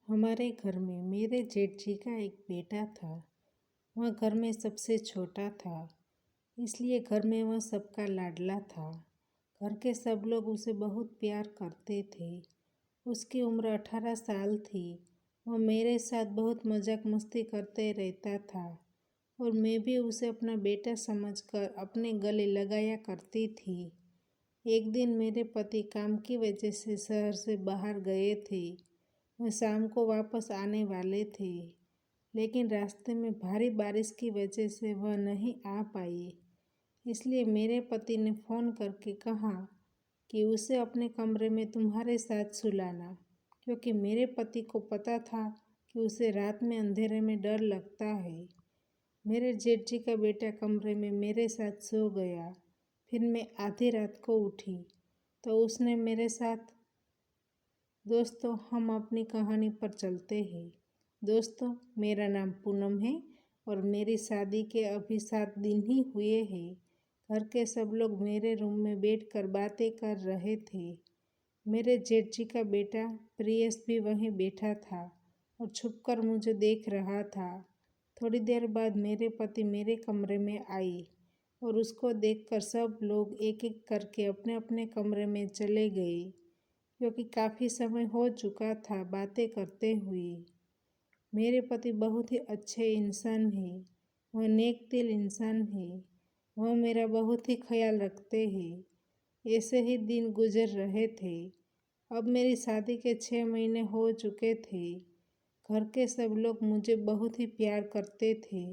हमारे घर में मेरे जेठ जी का एक बेटा था। वह घर में सबसे छोटा था, इसलिए घर में वह सबका लाडला था। घर के सब लोग उसे बहुत प्यार करते थे। उसकी उम्र 18 साल थी। वह मेरे साथ बहुत मजाक मस्ती करते रहता था और मैं भी उसे अपना बेटा समझकर अपने गले लगाया करती थी। एक दिन मेरे पति काम की वजह से शहर से बाहर गए थे। वह शाम को वापस आने वाले थे, लेकिन रास्ते में भारी बारिश की वजह से वह नहीं आ पाए। इसलिए मेरे पति ने फ़ोन करके कहा कि उसे अपने कमरे में तुम्हारे साथ सुलाना, क्योंकि मेरे पति को पता था कि उसे रात में अंधेरे में डर लगता है। मेरे जेठ जी का बेटा कमरे में मेरे साथ सो गया। फिर मैं आधी रात को उठी तो उसने मेरे साथ। दोस्तों, हम अपनी कहानी पर चलते हैं। दोस्तों, मेरा नाम पूनम है और मेरी शादी के अभी 7 दिन ही हुए हैं। घर के सब लोग मेरे रूम में बैठकर बातें कर रहे थे। मेरे जेठ जी का बेटा प्रियस भी वहीं बैठा था और छुपकर मुझे देख रहा था। थोड़ी देर बाद मेरे पति मेरे कमरे में आई और उसको देखकर सब लोग एक एक करके अपने अपने कमरे में चले गए, क्योंकि काफ़ी समय हो चुका था बातें करते हुए। मेरे पति बहुत ही अच्छे इंसान हैं। वह नेक दिल इंसान है। वह मेरा बहुत ही ख्याल रखते हैं। ऐसे ही दिन गुजर रहे थे। अब मेरी शादी के 6 महीने हो चुके थे। घर के सब लोग मुझे बहुत ही प्यार करते थे।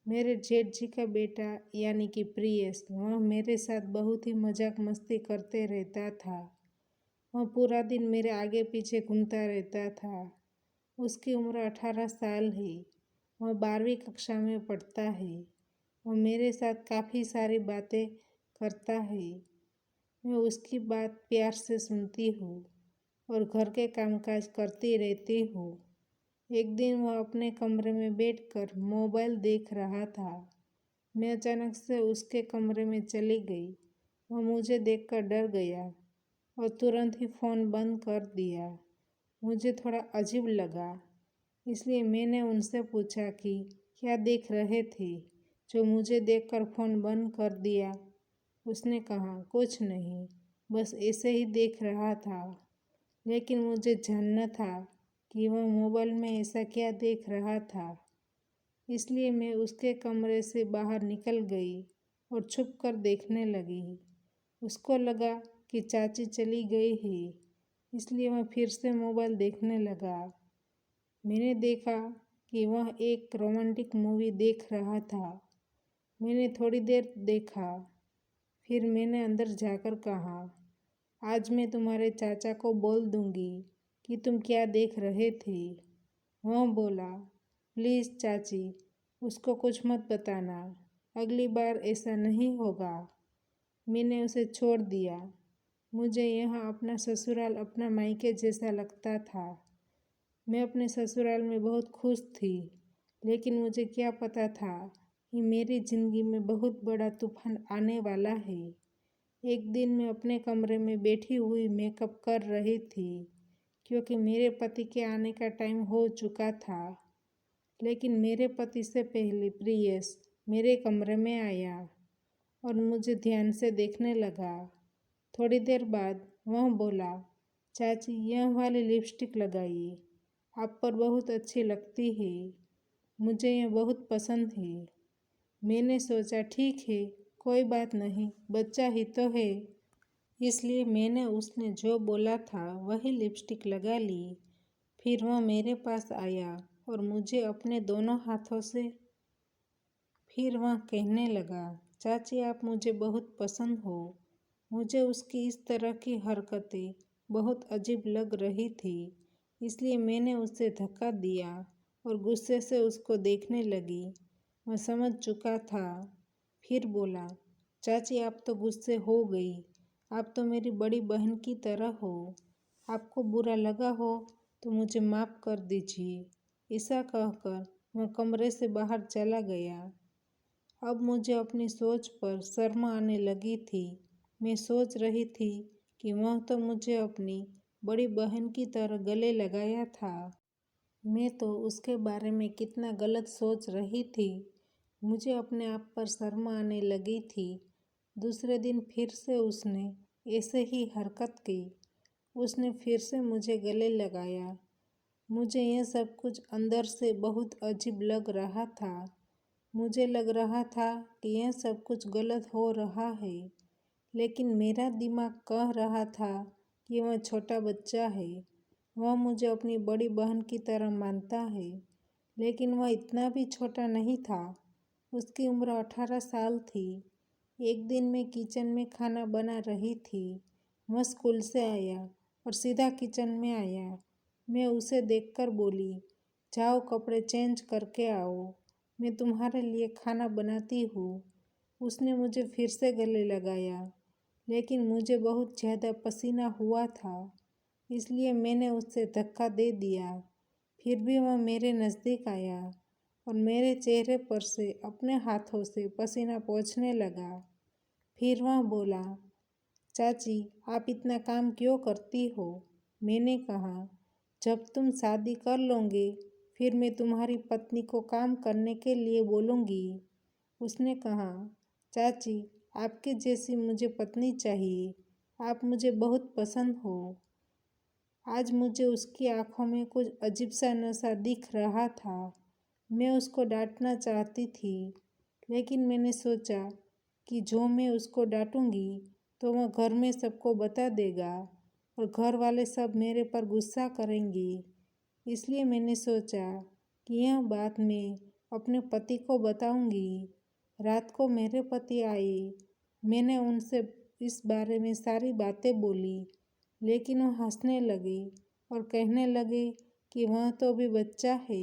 मेरे जेठ जी का बेटा यानी कि प्रियस, वह मेरे साथ बहुत ही मजाक मस्ती करते रहता था। वह पूरा दिन मेरे आगे पीछे घूमता रहता था। उसकी उम्र 18 साल है। वह 12वीं कक्षा में पढ़ता है। वह मेरे साथ काफ़ी सारी बातें करता है। मैं उसकी बात प्यार से सुनती हूँ और घर के कामकाज करती रहती हूँ। एक दिन वह अपने कमरे में बैठकर मोबाइल देख रहा था। मैं अचानक से उसके कमरे में चली गई। वह मुझे देखकर डर गया और तुरंत ही फ़ोन बंद कर दिया। मुझे थोड़ा अजीब लगा, इसलिए मैंने उनसे पूछा कि क्या देख रहे थे जो मुझे देखकर फ़ोन बंद कर दिया। उसने कहा, कुछ नहीं, बस ऐसे ही देख रहा था। लेकिन मुझे जानना था कि वह मोबाइल में ऐसा क्या देख रहा था। इसलिए मैं उसके कमरे से बाहर निकल गई और छुप कर देखने लगी। उसको लगा कि चाची चली गई है, इसलिए वह फिर से मोबाइल देखने लगा। मैंने देखा कि वह एक रोमांटिक मूवी देख रहा था। मैंने थोड़ी देर देखा, फिर मैंने अंदर जाकर कहा, आज मैं तुम्हारे चाचा को बोल दूंगी कि तुम क्या देख रहे थे। वह बोला, प्लीज़ चाची, उसको कुछ मत बताना, अगली बार ऐसा नहीं होगा। मैंने उसे छोड़ दिया। मुझे यहाँ अपना ससुराल अपना मायके जैसा लगता था। मैं अपने ससुराल में बहुत खुश थी, लेकिन मुझे क्या पता था कि मेरी ज़िंदगी में बहुत बड़ा तूफान आने वाला है। एक दिन मैं अपने कमरे में बैठी हुई मेकअप कर रही थी, क्योंकि मेरे पति के आने का टाइम हो चुका था। लेकिन मेरे पति से पहले प्रियस मेरे कमरे में आया और मुझे ध्यान से देखने लगा। थोड़ी देर बाद वह बोला, चाची, यह वाली लिपस्टिक लगाइए, आप पर बहुत अच्छी लगती है। मुझे यह बहुत पसंद है। मैंने सोचा, ठीक है, कोई बात नहीं, बच्चा ही तो है। इसलिए मैंने उसने जो बोला था वही लिपस्टिक लगा ली। फिर वह मेरे पास आया और मुझे अपने दोनों हाथों से। फिर वह कहने लगा, चाची, आप मुझे बहुत पसंद हो। मुझे उसकी इस तरह की हरकतें बहुत अजीब लग रही थी, इसलिए मैंने उसे धक्का दिया और गुस्से से उसको देखने लगी। वह समझ चुका था। फिर बोला, चाची, आप तो गुस्से हो गई। आप तो मेरी बड़ी बहन की तरह हो। आपको बुरा लगा हो तो मुझे माफ़ कर दीजिए। ऐसा कहकर वह कमरे से बाहर चला गया। अब मुझे अपनी सोच पर शर्म आने लगी थी। मैं सोच रही थी कि वह तो मुझे अपनी बड़ी बहन की तरह गले लगाया था। मैं तो उसके बारे में कितना गलत सोच रही थी। मुझे अपने आप पर शर्म आने लगी थी। दूसरे दिन फिर से उसने ऐसे ही हरकत की। उसने फिर से मुझे गले लगाया। मुझे यह सब कुछ अंदर से बहुत अजीब लग रहा था। मुझे लग रहा था कि यह सब कुछ गलत हो रहा है, लेकिन मेरा दिमाग कह रहा था कि वह छोटा बच्चा है। वह मुझे अपनी बड़ी बहन की तरह मानता है, लेकिन वह इतना भी छोटा नहीं था। उसकी उम्र 18 साल थी। एक दिन मैं किचन में खाना बना रही थी। वह स्कूल से आया और सीधा किचन में आया। मैं उसे देखकर बोली, जाओ कपड़े चेंज करके आओ, मैं तुम्हारे लिए खाना बनाती हूँ। उसने मुझे फिर से गले लगाया, लेकिन मुझे बहुत ज़्यादा पसीना हुआ था, इसलिए मैंने उससे धक्का दे दिया। फिर भी वह मेरे नज़दीक आया और मेरे चेहरे पर से अपने हाथों से पसीना पोंछने लगा। फिर वह बोला, चाची आप इतना काम क्यों करती हो? मैंने कहा, जब तुम शादी कर लोगे फिर मैं तुम्हारी पत्नी को काम करने के लिए बोलूँगी। उसने कहा, चाची आपके जैसी मुझे पत्नी चाहिए। आप मुझे बहुत पसंद हो। आज मुझे उसकी आंखों में कुछ अजीब सा नशा दिख रहा था। मैं उसको डांटना चाहती थी, लेकिन मैंने सोचा कि जो मैं उसको डांटूंगी तो वह घर में सबको बता देगा और घर वाले सब मेरे पर गुस्सा करेंगे। इसलिए मैंने सोचा कि यह बात मैं अपने पति को बताऊंगी। रात को मेरे पति आए। मैंने उनसे इस बारे में सारी बातें बोली, लेकिन वह हंसने लगे और कहने लगे कि वह तो अभी बच्चा है।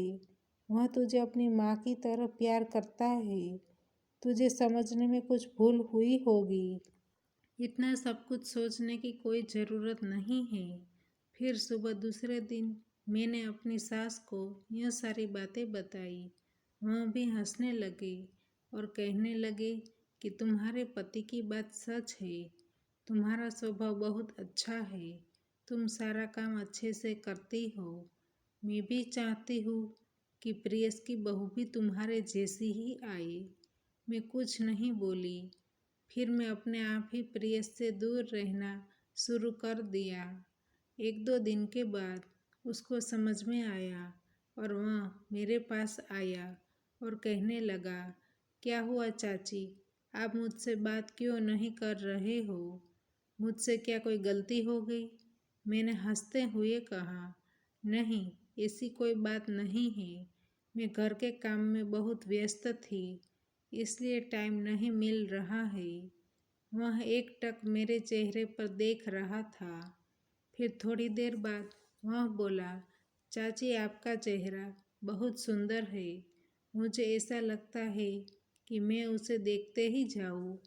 वह तुझे अपनी माँ की तरह प्यार करता है। तुझे समझने में कुछ भूल हुई होगी। इतना सब कुछ सोचने की कोई ज़रूरत नहीं है। फिर सुबह दूसरे दिन मैंने अपनी सास को यह सारी बातें बताई। वह भी हंसने लगे और कहने लगे कि तुम्हारे पति की बात सच है। तुम्हारा स्वभाव बहुत अच्छा है। तुम सारा काम अच्छे से करती हो। मैं भी चाहती हूँ कि प्रियस की बहू भी तुम्हारे जैसी ही आए। मैं कुछ नहीं बोली। फिर मैं अपने आप ही प्रियस से दूर रहना शुरू कर दिया। एक दो दिन के बाद उसको समझ में आया और वह मेरे पास आया और कहने लगा, क्या हुआ चाची, आप मुझसे बात क्यों नहीं कर रहे हो? मुझसे क्या कोई गलती हो गई? मैंने हंसते हुए कहा, नहीं ऐसी कोई बात नहीं है। मैं घर के काम में बहुत व्यस्त थी, इसलिए टाइम नहीं मिल रहा है। वह एकटक मेरे चेहरे पर देख रहा था। फिर थोड़ी देर बाद वह बोला, चाची आपका चेहरा बहुत सुंदर है। मुझे ऐसा लगता है कि मैं उसे देखते ही जाऊँ।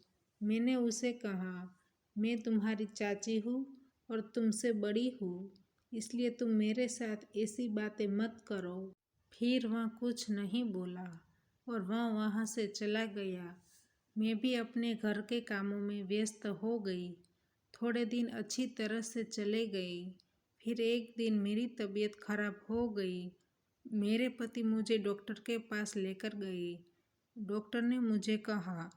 मैंने उसे कहा, मैं तुम्हारी चाची हूँ और तुमसे बड़ी हूँ, इसलिए तुम मेरे साथ ऐसी बातें मत करो। फिर वह कुछ नहीं बोला और वह वहाँ से चला गया। मैं भी अपने घर के कामों में व्यस्त हो गई। थोड़े दिन अच्छी तरह से चले गए। फिर एक दिन मेरी तबीयत खराब हो गई। मेरे पति मुझे डॉक्टर के पास लेकर गए। डॉक्टर ने मुझे कहा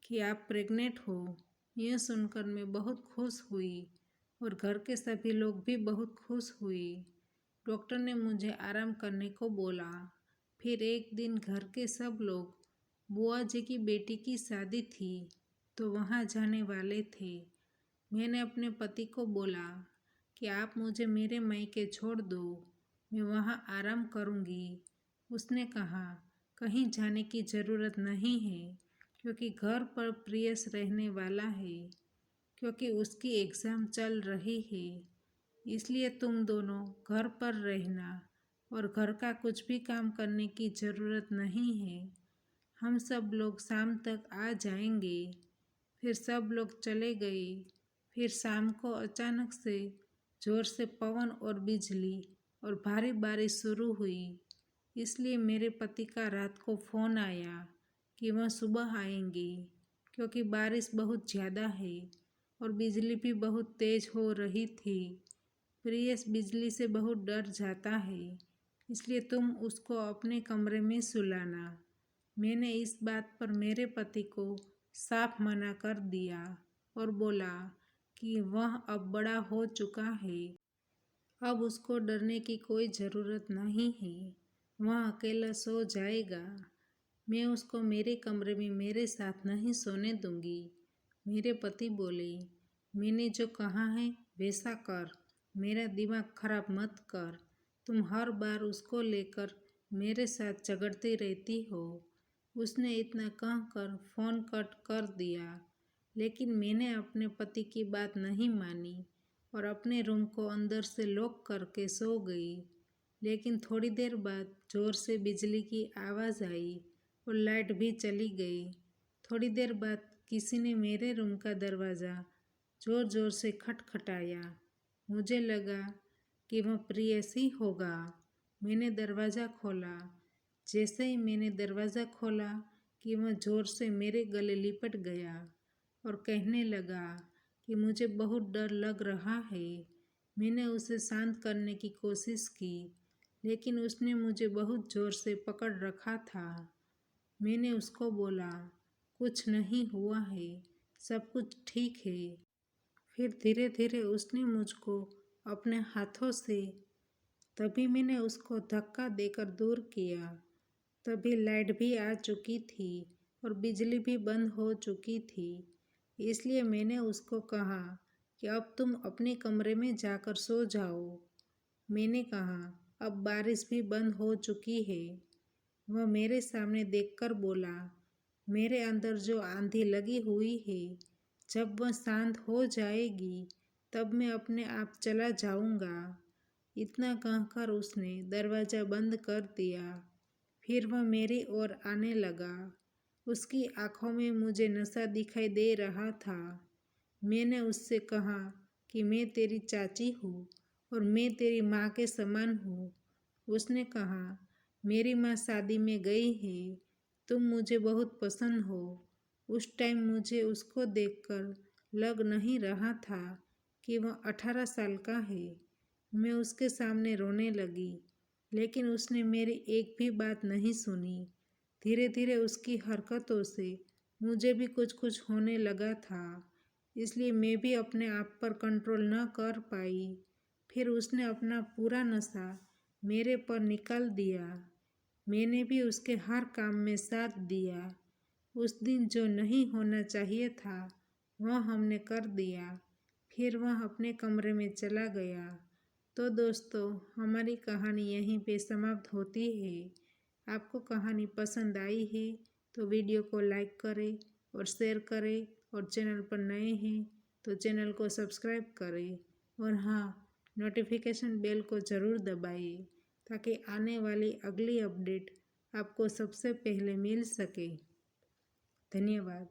कि आप प्रेग्नेंट हो। यह सुनकर मैं बहुत खुश हुई और घर के सभी लोग भी बहुत खुश हुए। डॉक्टर ने मुझे आराम करने को बोला। फिर एक दिन घर के सब लोग, बुआ जी की बेटी की शादी थी तो वहाँ जाने वाले थे। मैंने अपने पति को बोला कि आप मुझे मेरे मायके छोड़ दो, मैं वहाँ आराम करूँगी। उसने कहा, कहीं जाने की ज़रूरत नहीं है, क्योंकि घर पर प्रियस रहने वाला है, क्योंकि उसकी एग्ज़ाम चल रही है। इसलिए तुम दोनों घर पर रहना और घर का कुछ भी काम करने की ज़रूरत नहीं है। हम सब लोग शाम तक आ जाएंगे। फिर सब लोग चले गए। फिर शाम को अचानक से जोर से पवन और बिजली और भारी बारिश शुरू हुई। इसलिए मेरे पति का रात को फ़ोन आया कि वह सुबह आएंगे, क्योंकि बारिश बहुत ज़्यादा है और बिजली भी बहुत तेज़ हो रही थी। प्रियस बिजली से बहुत डर जाता है, इसलिए तुम उसको अपने कमरे में सुलाना। मैंने इस बात पर मेरे पति को साफ मना कर दिया और बोला कि वह अब बड़ा हो चुका है, अब उसको डरने की कोई ज़रूरत नहीं है, वह अकेला सो जाएगा। मैं उसको मेरे कमरे में मेरे साथ नहीं सोने दूंगी। मेरे पति बोले, मैंने जो कहा है वैसा कर, मेरा दिमाग खराब मत कर। तुम हर बार उसको लेकर मेरे साथ झगड़ती रहती हो। उसने इतना कहकर फ़ोन कट कर दिया, लेकिन मैंने अपने पति की बात नहीं मानी और अपने रूम को अंदर से लॉक करके सो गई। लेकिन थोड़ी देर बाद ज़ोर से बिजली की आवाज़ आई और लाइट भी चली गई। थोड़ी देर बाद किसी ने मेरे रूम का दरवाज़ा ज़ोर ज़ोर से खटखटाया। मुझे लगा कि वह प्रेयसी होगा। मैंने दरवाज़ा खोला। जैसे ही मैंने दरवाज़ा खोला कि वह ज़ोर से मेरे गले लिपट गया और कहने लगा कि मुझे बहुत डर लग रहा है। मैंने उसे शांत करने की कोशिश की, लेकिन उसने मुझे बहुत ज़ोर से पकड़ रखा था। मैंने उसको बोला, कुछ नहीं हुआ है, सब कुछ ठीक है। फिर धीरे धीरे उसने मुझको अपने हाथों से, तभी मैंने उसको धक्का देकर दूर किया। तभी लाइट भी आ चुकी थी और बिजली भी बंद हो चुकी थी। इसलिए मैंने उसको कहा कि अब तुम अपने कमरे में जाकर सो जाओ। मैंने कहा, अब बारिश भी बंद हो चुकी है। वह मेरे सामने देखकर बोला, मेरे अंदर जो आंधी लगी हुई है, जब वह शांत हो जाएगी तब मैं अपने आप चला जाऊंगा। इतना कहकर उसने दरवाज़ा बंद कर दिया। फिर वह मेरी ओर आने लगा। उसकी आंखों में मुझे नशा दिखाई दे रहा था। मैंने उससे कहा कि मैं तेरी चाची हूँ और मैं तेरी माँ के समान हूँ। उसने कहा, मेरी माँ शादी में गई है, तुम मुझे बहुत पसंद हो। उस टाइम मुझे उसको देखकर लग नहीं रहा था कि वह 18 साल का है। मैं उसके सामने रोने लगी, लेकिन उसने मेरी एक भी बात नहीं सुनी। धीरे धीरे उसकी हरकतों से मुझे भी कुछ कुछ होने लगा था, इसलिए मैं भी अपने आप पर कंट्रोल न कर पाई। फिर उसने अपना पूरा नशा मेरे पर निकाल दिया। मैंने भी उसके हर काम में साथ दिया। उस दिन जो नहीं होना चाहिए था वह हमने कर दिया। फिर वह अपने कमरे में चला गया। तो दोस्तों, हमारी कहानी यहीं पे समाप्त होती है। आपको कहानी पसंद आई है तो वीडियो को लाइक करें और शेयर करें, और चैनल पर नए हैं तो चैनल को सब्सक्राइब करें, और हाँ, नोटिफिकेशन बेल को ज़रूर दबाइए ताकि आने वाली अगली अपडेट आपको सबसे पहले मिल सके। धन्यवाद।